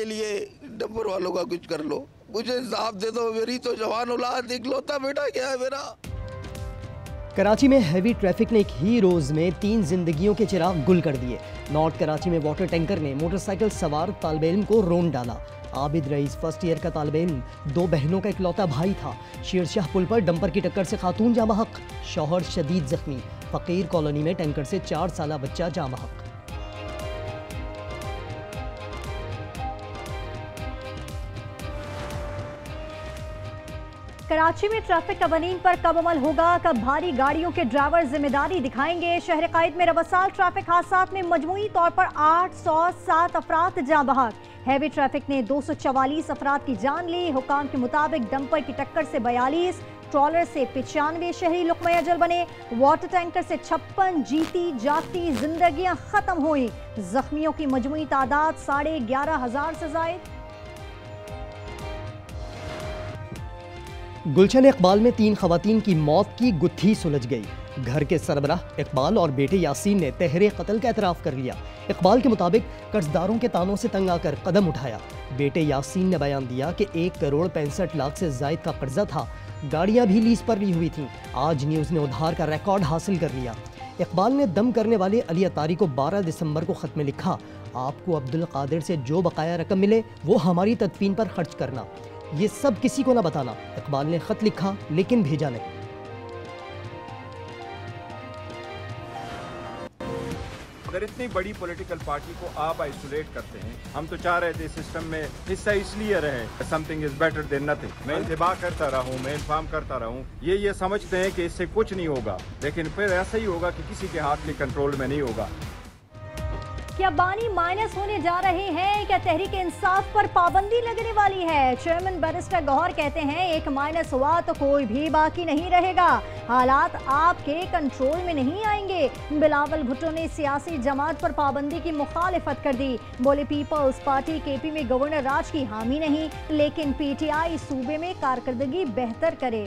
के लिए डंपर वालों का कुछ कर लो, मुझे इंसाफ दे दो, मेरी तो जवान औलाद इकलौता बेटा क्या है मेरा। कराची में हैवी ट्रैफिक ने एक ही रोज में 3 जिंदगियों के चिराग गुल कर दिए। नॉर्थ कराची में वाटर टैंकर ने मोटरसाइकिल सवार तालिब इल्म को रोन डाला। आबिद रईस फर्स्ट ईयर का तालिब इल्म 2 बहनों का इकलौता भाई था। शेरशाह पुल पर डंपर की टक्कर से खातून जाँ बहक, शौहर शदीद जख्मी। फकीर कॉलोनी में टैंकर से 4 साला बच्चा जाँ बहक। कराची में ट्रैफिक कवानीन पर कब अमल होगा, कब भारी गाड़ियों के ड्राइवर जिम्मेदारी दिखाएंगे। शहर कायद में रबसाल ट्रैफिक हादसात में मजमूई तौर पर 807 अफराद जाँ बहक। हैवी ट्रैफिक ने 244 अफराद की जान ली। हुकाम के मुताबिक डंपर की टक्कर से 42, ट्रॉलर से 95 शहरी लुक़्मा अजल बने। वाटर टैंकर से 56 जीती जागती जिंदगियां खत्म हुई। जख्मियों की मजमूई तादाद 11,500 से जायद। गुलशन इकबाल में 3 खवातीन की मौत की गुत्थी सुलझ गई। घर के सरबराह इकबाल और बेटे यासीन ने तहरे कत्ल का एतराफ़ कर लिया। इकबाल के मुताबिक कर्जदारों के तानों से तंग आकर कदम उठाया। बेटे यासीन ने बयान दिया कि 1,65,00,000 से जायद का कर्जा था, गाड़ियां भी लीज पर ली हुई थीं। आज न्यूज़ ने उधार का रिकॉर्ड हासिल कर लिया। इकबाल ने दम करने वाले अली अतारी को 12 दिसंबर को ख़त में लिखा, आपको अब्दुल कादिर से जो बकाया रकम मिले वो हमारी तदफीन पर खर्च करना, ये सब किसी को ना बताना। इकबाल ने खत लिखा लेकिन भेजा नहीं। अगर इतनी बड़ी पॉलिटिकल पार्टी को आप आइसोलेट करते हैं, हम तो चाह रहे थे सिस्टम में हिस्सा इसलिए रहे, something is better than nothing. मैं इंतबा करता रहूं, मैं इन्फॉर्म करता रहूं, ये समझते हैं कि इससे कुछ नहीं होगा, लेकिन फिर ऐसा ही होगा कि किसी के हाथ में कंट्रोल में नहीं होगा। क्या बानी माइनस होने जा रहे हैं? क्या तहरीक इंसाफ पर पाबंदी लगने वाली है? चेयरमैन बैरिस्टर गौहर कहते हैं एक माइनस हुआ तो कोई भी बाकी नहीं रहेगा, हालात आपके कंट्रोल में नहीं आएंगे। बिलावल भुट्टो ने सियासी जमात पर पाबंदी की मुखालिफत कर दी। बोले पीपल्स पार्टी केपी में गवर्नर राज की हामी नहीं, लेकिन पीटीआई सूबे में कारकर्दगी बेहतर करे।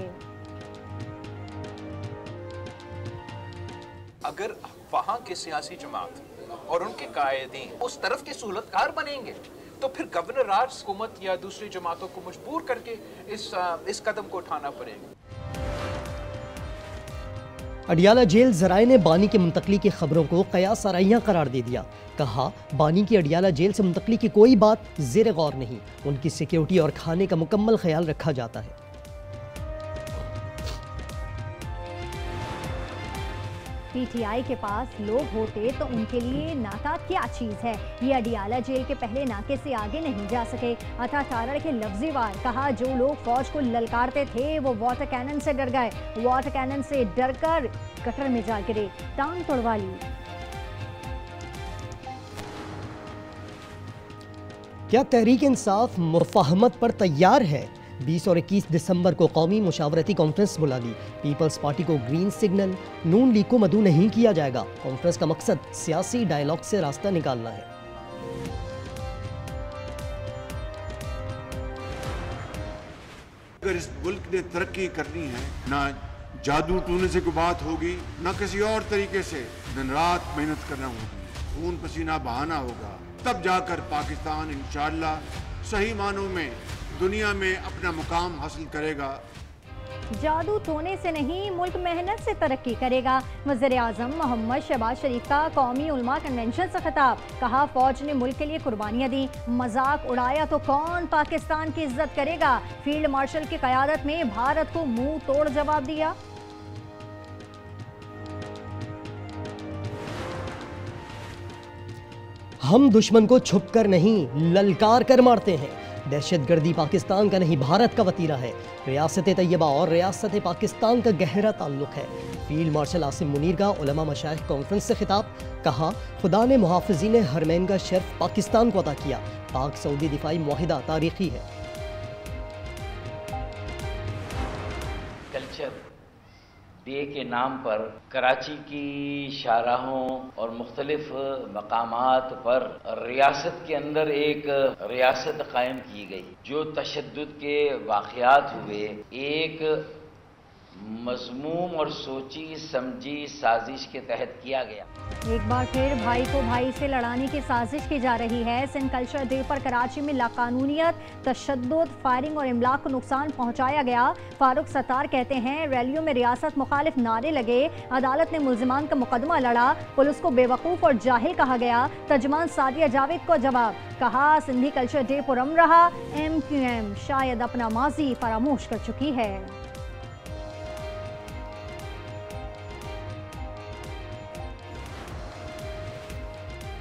अगर वहाँ के सियासी जमात और उनके कायदीन उस तरफ के सहूलतकार बनेंगे तो फिर गवर्नर राज हुकूमत या दूसरी जमातों को मजबूर करके इस कदम को उठाना पड़ेगा। अडियाला जेल जराए ने बानी की मुंतकली की खबरों को कयास आराइयां करार दे दिया। कहा बानी की अडियाला जेल से मुंतकली की कोई बात जेर गौर नहीं, उनकी सिक्योरिटी और खाने का मुकम्मल ख्याल रखा जाता है। पीटीआई के पास लोग होते तो उनके लिए नाका क्या चीज है। ये अडियाला जेल के पहले नाके से आगे नहीं जा सके। अथा तारड़ के लफ्जी वार कहा, जो लोग फौज को ललकारते थे वो वाटर कैनन से डर गए, वाटर कैनन से डरकर गटर में जा गिरे, टांग तोड़वा ली। क्या तहरीक इंसाफ मुफाहमत पर तैयार है? 20 और 21 दिसंबर को कौमी मुशावरती कॉन्फ्रेंस बुला ली। पीपल्स पार्टी को ग्रीन सिग्नल, नून लीग को मदू नहीं किया जाएगा। कॉन्फ्रेंस का मकसद सियासी डायलॉग से रास्ता निकालना है। अगर इस मुल्क ने तरक्की करनी है, ना जादू टूने से कोई बात होगी, ना किसी और तरीके से दिन रात मेहनत करना होगी, खून पसीना बहाना होगा, तब जाकर पाकिस्तान इंशाअल्लाह सही मानों में दुनिया में अपना मुकाम हासिल करेगा। जादू टोने से नहीं, मुल्क मेहनत से तरक्की करेगा। वज़ीर आज़म मोहम्मद शहबाज शरीफ का कौमी उलमा कन्वेंशन से खिताब। कहा, फौज ने मुल्क के लिए कुर्बानियां दी, मजाक उड़ाया तो कौन पाकिस्तान की इज्जत करेगा। फील्ड मार्शल की क़यादत में भारत को मुंह तोड़ जवाब दिया। हम दुश्मन को छुप कर नहीं, ललकार कर मारते हैं। दहशतगर्दी पाकिस्तान का नहीं, भारत का वतीरा है। रियासत तैयबा और रियासत पाकिस्तान का गहरा ताल्लुक है। फील्ड मार्शल आसिम मुनीर का उलमा मशाइख कॉन्फ्रेंस से खिताब। कहा, खुदा ने मुहाफ़िज़ीन हरमैन का शर्फ पाकिस्तान को अता किया। पाक सऊदी दिफाई मुआहिदा तारीखी है। कल्चर डे के नाम पर कराची की शाहराहों और मुख्तलिफ मकामात पर रियासत के अंदर एक रियासत कायम की गई। जो तशद्दुद के वाक़यात हुए, एक मज़मूम और सोची समझी साजिश के तहत किया गया। एक बार फिर भाई को भाई से लड़ाने की साजिश की जा रही है। सिंध कल्चर डे पर कराची में लाकानूनियत, तशद्दुद, फायरिंग और इमलाक को नुकसान पहुंचाया गया। फारूक सत्तार कहते हैं रैलियों में रियासत मुखालिफ नारे लगे, अदालत ने मुल्जिमान का मुकदमा लड़ा, पुलिस को बेवकूफ़ और जाहिल कहा गया। तर्जुमान सादिया जावेद को जवाब, कहा सिंधी कल्चर डे पुरअमन रहा, MQM शायद अपना माजी फरामोश कर चुकी है।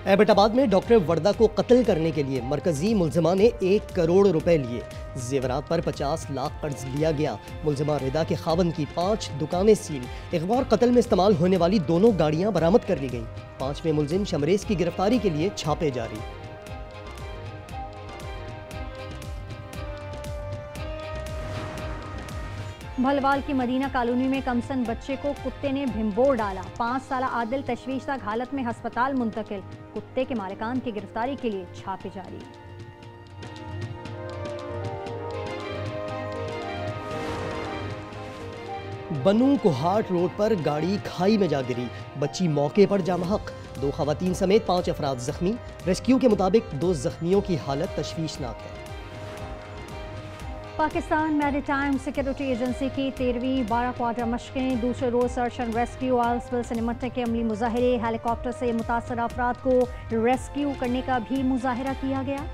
एबटाबाद में डॉक्टर वर्दा को कत्ल करने के लिए मरकजी मुल्जिमा ने 1 करोड़ रुपए लिए। जेवरात पर 50 लाख कर्ज लिया गया। मुल्जिमा रिदा के खावंद की 5 दुकानें सील। अगवा और कत्ल में इस्तेमाल होने वाली दोनों गाड़ियां बरामद कर ली गईं। 5वें मुल्जिम शमरेज की गिरफ्तारी के लिए छापे जारी। भलवाल की मदीना कॉलोनी में कमसन बच्चे को कुत्ते ने भिंबोर डाला। 5 साल आदिल तशवीशनाक हालत में अस्पताल मुंतकिल। कुत्ते के मालिकान की गिरफ्तारी के लिए छापे जारी। बनू कोहाट रोड पर गाड़ी खाई में जा गिरी। बच्ची मौके पर जाम हक। 2 खवातीन समेत 5 अफराद जख्मी। रेस्क्यू के मुताबिक 2 जख्मियों की हालत तशवीशनाक है। पाकिस्तान मैरीटाइम सिक्योरिटी एजेंसी की 13वीं 12 क्वार्टर मशकें। दूसरे रोज search and rescue oil spill से निपटने के अमली मुजाहरे। हेलीकॉप्टर से मुतासर अफराद को रेस्क्यू करने का भी मुजाहरा किया गया।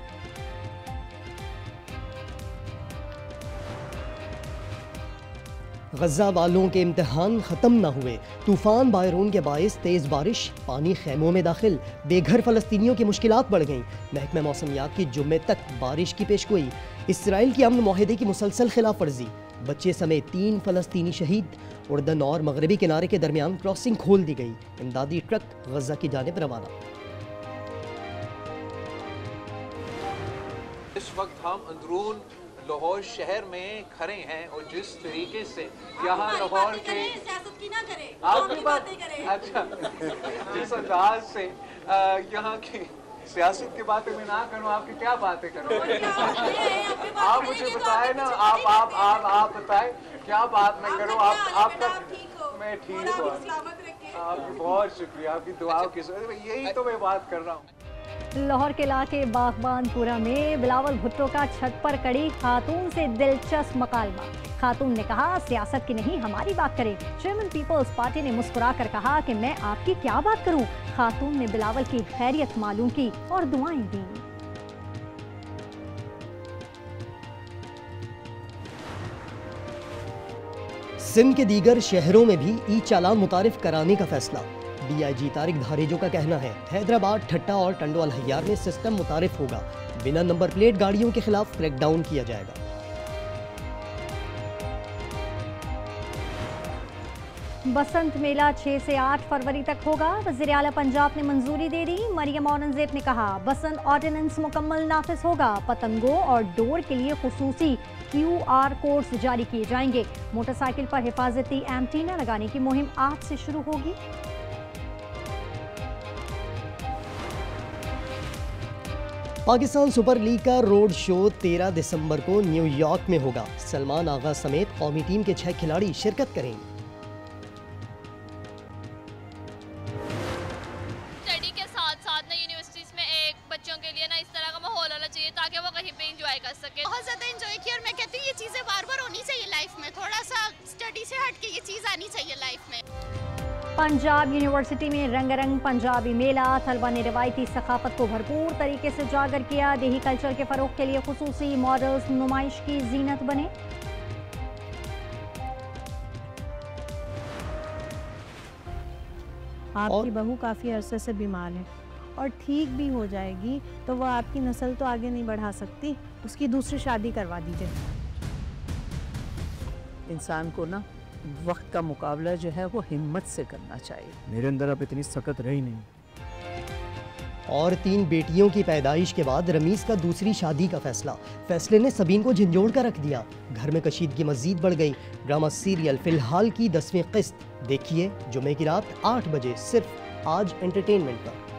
गजा वालों के इम्तिहान खत्म न हुए। तूफान बायरून के बायस तेज बारिश, पानी खैमों में दाखिल। बेघर फलस्तीनियों की मुश्किलात बढ़ गईं। महकमा मौसमियात की जुम्मे तक बारिश की पेशगोई। इसराइल की अमन मुआहदे की मुसलसल खिलाफ वर्जी। बच्चे समेत 3 फलस्तीनी शहीद। उर्दन और मगरबी किनारे के दरमियान क्रॉसिंग खोल दी गई। इमदादी ट्रक गजा की जानिब रवाना। इस वक्त हम अंदरून लाहौर शहर में खड़े हैं और जिस तरीके से यहाँ लाहौर के आपकी बात अच्छा जिस अंदाज से यहाँ की सियासत की बातें मैं ना करूँ, आपकी क्या बातें करूँ? आप मुझे बताए ना, आप बताए क्या बात मैं करूँ? आपका मैं ठीक हूँ, आपकी बहुत शुक्रिया, आपकी दुआओं की यही तो मैं बात कर रहा हूँ। लाहौर के इलाके बागबानपुरा में बिलावल भुट्टो का छत पर कड़ी खातून से दिलचस्प मकालमा। खातून ने कहा सियासत की नहीं हमारी बात करें। चेयरमैन पीपल्स पार्टी ने मुस्कुराकर कहा कि मैं आपकी क्या बात करूं। खातून ने बिलावल की खैरियत मालूम की और दुआएं दी। सिंध के दीगर शहरों में भी ई चालान मुतारिफ कराने का फैसला। DIG तारिक धारेजो का कहना है हैदराबाद, ठट्टा और टंडवाल हयार में सिस्टम मुतारिफ होगा। बिना नंबर प्लेट गाड़ियों के खिलाफ क्रैकडाउन किया जाएगा। बसंत मेला 6 से 8 फरवरी तक होगा। वज़ीर आला पंजाब ने मंजूरी दे दी। मरियम औरंगजेब ने कहा बसंत ऑर्डिनेंस मुकम्मल नाफिज होगा। पतंगों और डोर के लिए खुसूसी QR कोड्स जारी किए जाएंगे। मोटरसाइकिल पर हिफाजती एंटीना लगाने की मुहिम आज से शुरू होगी। पाकिस्तान सुपर लीग का रोड शो 13 दिसंबर को न्यूयॉर्क में होगा। सलमान आगा समेत कौमी टीम के 6 खिलाड़ी शिरकत करेंगे। स्टडी के साथ साथ ना यूनिवर्सिटीज में एक बच्चों के लिए ना इस तरह का माहौल होना चाहिए ताकि वो कहीं पे एंजॉय कर सके। बहुत ज्यादा एंजॉय किया और मैं कहती हूँ ये चीजें बार बार होनी चाहिए लाइफ में। थोड़ा सा स्टडी से हट के ये चीज आनी चाहिए लाइफ में। पंजाब यूनिवर्सिटी में रंगारंग पंजाबी मेला। तलबा ने रवायती सकाफत को भरपूर तरीके से उजागर किया। देही कल्चर के फरोग के लिए खुसूसी मॉडल्स नुमाइश की जीनत बने। आपकी बहू काफ़ी अरसे से बीमार है और ठीक भी हो जाएगी तो वो आपकी नस्ल तो आगे नहीं बढ़ा सकती। उसकी दूसरी शादी करवा दीजिए। इंसान को ना वक्त का मुकाबला जो है वो हिम्मत से करना चाहिए। मेरे अंदर अब इतनी सकत रही नहीं। और 3 बेटियों की पैदाइश के बाद रमीज का दूसरी शादी का फैसला। फैसले ने सबीन को झंझोड़ कर रख दिया। घर में कशीदगी मजीद बढ़ गई। ड्रामा सीरियल फिलहाल की 10वीं किस्त देखिए जुमे की रात 8 बजे सिर्फ आज एंटरटेनमेंट पर।